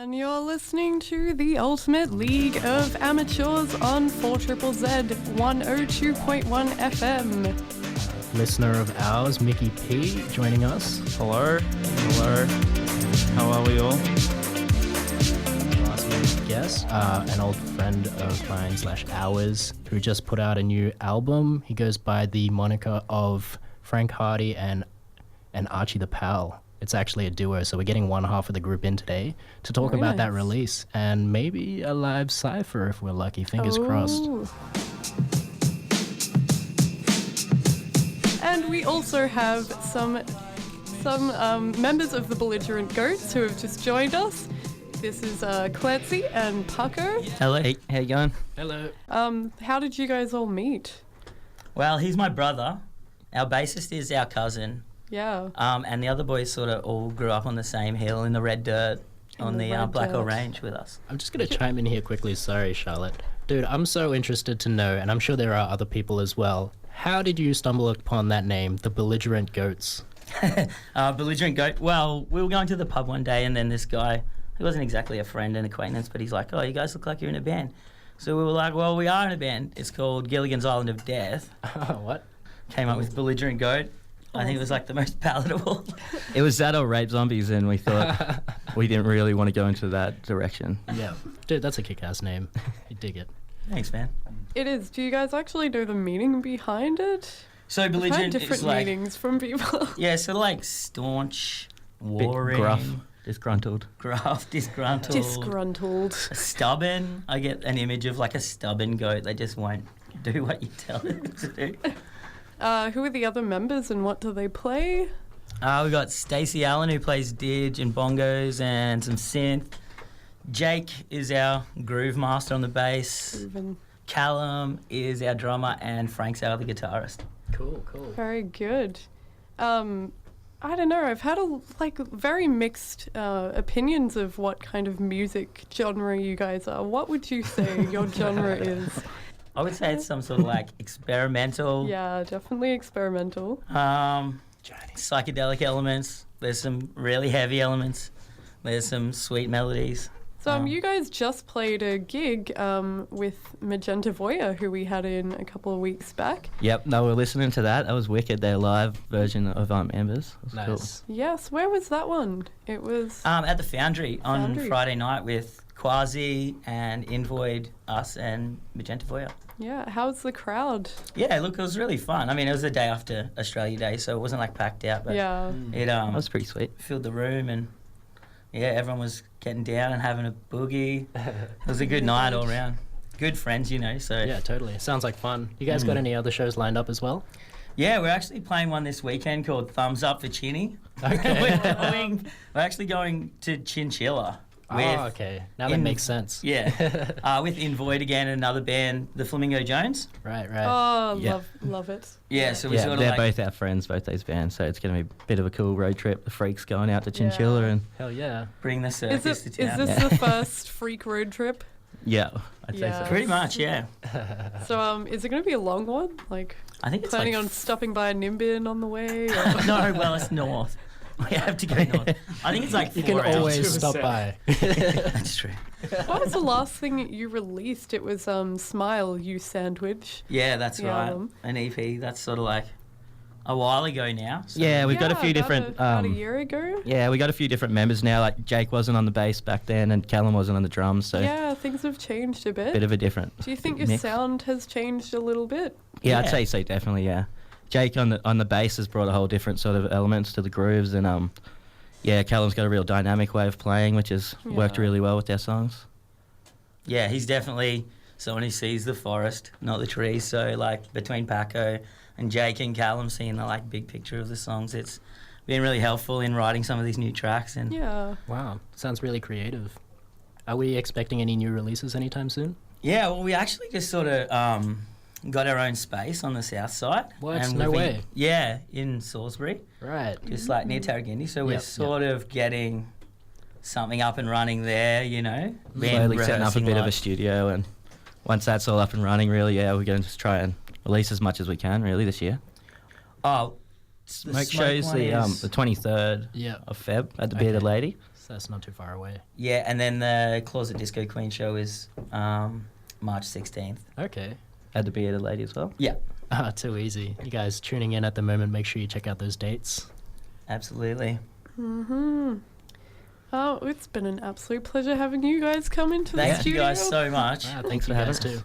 And you're listening to the Ultimate League of Amateurs on 4ZZZ 102.1 FM. Listener of ours, Mickey P, joining us. Hello. Hello. How are we all? Last week's guest, an old friend of mine / ours, who just put out a new album. He goes by the moniker of Frank Hardy and Acci the Pal. It's actually a duo, so we're getting one half of the group in today to talk Very about nice. that release and maybe a live cypher if we're lucky. Fingers crossed. And we also have some members of the Belligerent Goats who have just joined us. This is Clancy and Paco. Hello. Hey, how you going? Hello. How did you guys all meet? Well, he's my brother. Our bassist is our cousin. Yeah. And the other boys sort of all grew up on the same hill in the red dirt on the red Black Hill dirt. Range with us. I'm just going to chime in here quickly. Sorry, Charlotte. Dude, I'm so interested to know, and I'm sure there are other people as well. How did you stumble upon that name, the Belligerent Goats? Belligerent Goat. Well, we were going to the pub one day and then this guy, he wasn't exactly a friend and acquaintance, but he's like, oh, you guys look like you're in a band. So we were like, well, we are in a band. It's called Gilligan's Island of Death. What? Came up with Belligerent Goat. I think it was like the most palatable. It was that or Rape Zombies, and we thought we didn't really want to go into that direction. Yeah. Dude, that's a kick-ass name. You dig it. Thanks, man. It is. Do you guys actually know the meaning behind? So I've heard Belligerent different is like, meanings from people. yeah, sort of like staunch, Bit warring, gruff, disgruntled. disgruntled. Disgruntled. Stubborn. I get an image of like a stubborn goat. They just won't do what you tell them to do. Who are the other members and what do they play? We got Stacey Allen who plays didge and bongos and some synth. Jake is our groove master on the bass. Even Callum is our drummer and Frank's our other guitarist. Cool. very good. I don't know. I've had very mixed opinions of what kind of music genre you guys are. What would you say your genre is? I would say it's some sort of like experimental, Yeah, definitely experimental. psychedelic elements. There's some really heavy elements. There's some sweet melodies. So you guys just played a gig with Magenta Voya, who we had in a couple of weeks back. Yep, they were listening to that. That was wicked. Their live version of Embers. It was cool. Nice. Yes, where was that one? It was... At the Foundry on Foundry. Friday night with Quasi and Invoid, us and Magenta Voya. Yeah, how's the crowd? Yeah, look, it was really fun. I mean, it was the day after Australia Day, so it wasn't like packed out, but Yeah. it That was pretty sweet. filled the room and yeah, everyone was getting down and having a boogie. It was a good night all around. Good friends, you know, so... Yeah, totally. Sounds like fun. You guys got any other shows lined up as well? Yeah, we're actually playing one this weekend called Thumbs Up for Chinny. Okay. We're actually going to Chinchilla. Okay. Now that makes sense. Yeah, with Invoid again, another band, the Flamingo Jones. Right. Oh, Yeah. love it. Yeah, so we Yeah, sort of they're like... both our friends, both those bands, so it's going to be a bit of a cool road trip. The freaks going out to Chinchilla Yeah. and... Hell yeah. Bring the circus to Is town. this the first freak road trip? Yeah, I'd say Yeah. so. Pretty much, yeah. So is it going to be a long one? Like I think it's planning like... on stopping by a Nimbin on the way? Or? No, well, it's north. We have to go north. I think it's like 4 You can hours. always stop by. That's true. What was the last thing you released? It was Smile, You Sandwich. Yeah, that's The right. album. An EP. That's sort of like a while ago now. So. Yeah, we've got a few about different... about a year ago. Yeah, we got a few different members now. Like Jake wasn't on the bass back then, and Callum wasn't on the drums, so Yeah, things have changed a bit. bit of a different. Do you think your mix. sound has changed a little bit? Yeah, I'd Yeah. say so, definitely. Yeah, Jake on the bass has brought a whole different sort of elements to the grooves, and yeah, Callum's got a real dynamic way of playing, which has worked Yeah. really well with their songs. Yeah, he's definitely someone who sees the forest, not the trees. So like between Paco and Jake and Callum seeing the like big picture of the songs, it's been really helpful in writing some of these new tracks. And Yeah. Wow. Sounds really creative. Are we expecting any new releases anytime soon? yeah, well, we actually just sort of got our own space on the south side. What? And No we've way. been- Yeah, in Salisbury, Right. just like near Tarragindi. So we're Yep, sort of getting something up and running there, you know. Been Slowly setting up a rehearsing bit of a like- studio, and once that's all up and running, really, yeah, we're going to just try and release as much as we can, really, this year. Oh, the Smoke shows one the is- 23rd Yeah. of Feb at the Bearded Lady. So that's not too far away. Yeah, and then the Closet Disco Queen show is March 16th. Okay. Had the Bearded Lady as well. Yeah, Too easy. You guys tuning in at the moment, make sure you check out those dates. absolutely. Oh, it's been an absolute pleasure having you guys come into the Thank you studio. guys so much. Thanks for having us too.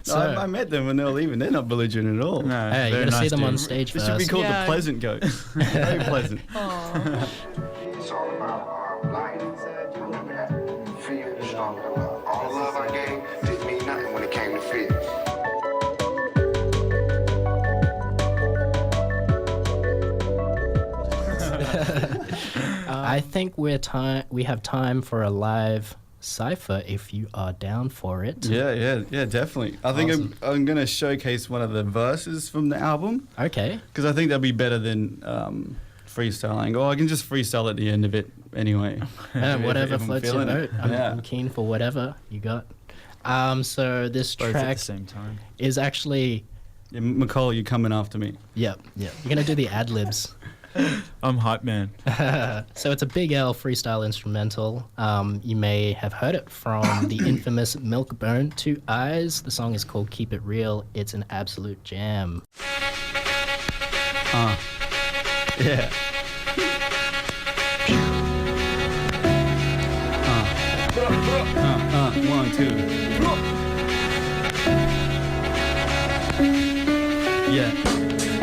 No, I met them when they were leaving. They're not belligerent at all. No, Hey, you're very gonna see nice them on dude. stage It first. should be called Yeah. the Pleasant Goat. Very pleasant. Aw. It's all about our life. Remember that. Fear is stronger than love. All the love I gave didn't mean nothing when it came to fear. I think we have time for a live cipher if you are down for it. Yeah, definitely. I think Awesome. I'm going to showcase one of the verses from the album Okay. because I think that'll be better than freestyling. Or I can just freestyle at the end of it anyway. Whatever if I'm floats your feeling boat. it. I'm, Yeah. I'm keen for whatever you got. So this Both at the track same time. is actually... Yeah, McCall, you're coming after me. Yep. You're going to do the ad-libs. I'm hype man. So it's a Big L freestyle instrumental. You may have heard it from the infamous Milkbone 2 Eyes. The song is called Keep It Real. It's an absolute jam. Yeah. 1, 2. Yeah.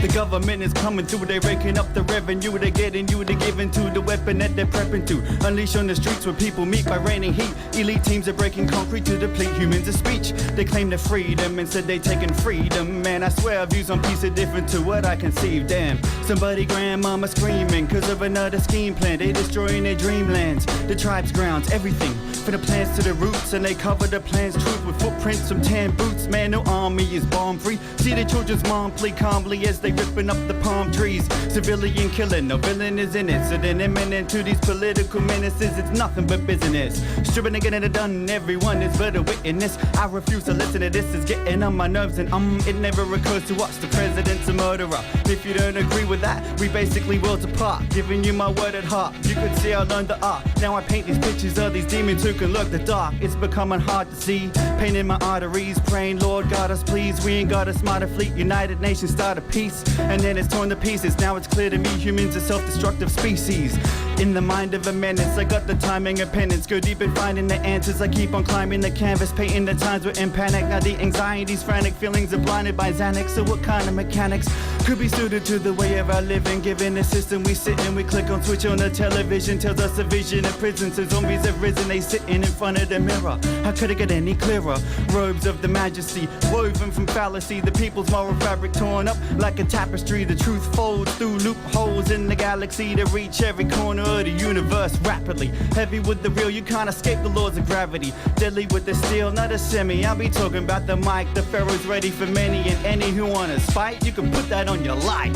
The government is coming through, they raking up the revenue, they're getting you, they're giving to the weapon that they're prepping to. Unleash on the streets where people meet by raining heat. Elite teams are breaking concrete to deplete humans of speech. They claim their freedom and said they taking freedom. Man, I swear our views on peace are different to what I conceive. Damn, somebody grandmama screaming cause of another scheme plan. They destroying their dreamlands, the tribe's grounds, everything. From the plans to the roots, and they cover the plan's truth with footprints from tan boots. Man, no army is bomb free. See the children's mom play calmly as they ripping up the palm trees. Civilian killing, no villain is in it. So then imminent to these political menaces, it's nothing but business. Stripping and getting it done, everyone is but a witness. I refuse to listen to this, it's getting on my nerves. And it never occurs to us, the president's a murderer. If you don't agree with that, we basically worlds apart. Giving you my word at heart, you could see I learned the art. Now I paint these pictures of these demons who can lurk the dark. It's becoming hard to see, pain in my arteries. Praying, Lord God us please, we ain't got a smarter fleet. United Nations start a peace, and then it's torn to pieces. Now it's clear to me humans are self-destructive species. In the mind of a menace, I got the timing of penance. Go deep in finding the answers, I keep on climbing the canvas. Painting the times we're in panic. Now the anxieties, frantic feelings are blinded by Xanax. So what kind of mechanics could be suited to the way of our living? Given the system we sit in, we click on switch on the television. Tells us a vision of prison, so zombies have risen. They sitting in front of the mirror. How could it get any clearer? Robes of the majesty, woven from fallacy. The people's moral fabric torn up like a tapestry. The truth folds through loopholes in the galaxy to reach every corner of the universe rapidly. Heavy with the real, you can't escape the laws of gravity. Deadly with the steel, not a semi. I'll be talking about the mic. The pharaoh's ready for many and any who wanna spite. You can put that on your life.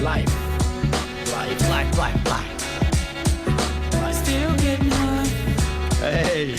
Life. Still getting high. Hey.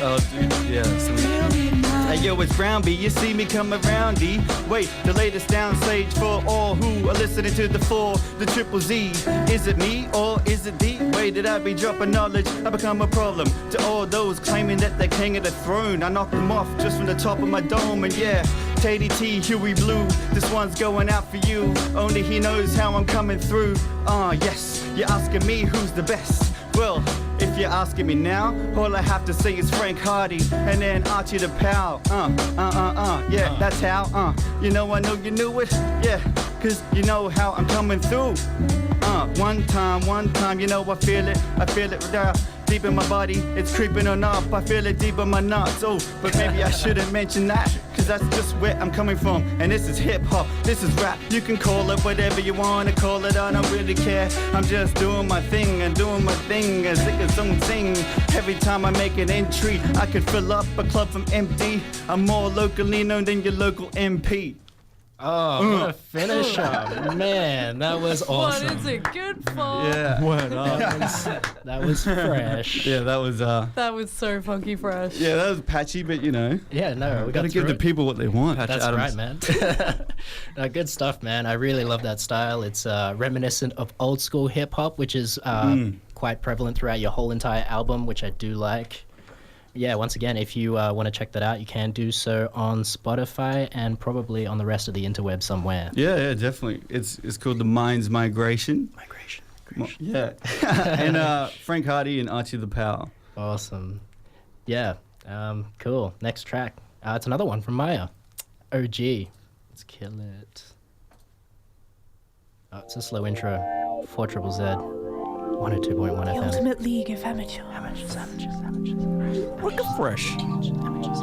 Oh, dude, yeah. Still getting high. Hey yo, it's Brown B, you see me come around D. Wait, the latest downstage for all who are listening to the 4, the triple Z. Is it me or is it D? Wait, did I be dropping knowledge? I become a problem to all those claiming that they're king of the throne. I knocked them off just from the top of my dome, and yeah, Teddy T, Huey Blue, this one's going out for you. Only he knows how I'm coming through. Yes, you're asking me who's the best. Well, if you're asking me now, all I have to say is Frank Hardy and then Acci the Pal. Yeah, that's how. You know you knew it. Yeah, cause you know how I'm coming through. One time, you know I feel it down deep in my body. It's creeping on up. I feel it deep in my nuts. Oh, but maybe I shouldn't mention that, cause that's just where I'm coming from. And this is hip hop, this is rap. You can call it whatever you wanna call it. I don't really care. I'm just doing my thing and doing my thing as sick as some sing. Every time I make an entry, I could fill up a club from empty. I'm more locally known than your local MP. Oh, what a finisher. Man, that was awesome. What is it good for? Yeah. What up? That was fresh. Yeah, that was That was so funky fresh. yeah, that was patchy, but you know, Yeah, no, we gotta got give the through it. people what they want. That's right, man. No, good stuff, man. I really love that style. It's reminiscent of old school hip hop, which is quite prevalent throughout your whole entire album, which I do like. Yeah, once again, if you want to check that out, you can do so on Spotify and probably on the rest of the interweb somewhere. Yeah, definitely. It's called The Mind's Migration. Migration. Yeah. And Frank Hardy and Acci the Pal. Awesome. Yeah, cool. Next track. It's another one from Maya. OG. Let's kill it. Oh, it's a slow intro. 4ZZZ. 102.1 FM. Ultimate League of Amateurs. Amateurs. Look fresh. Amateurs.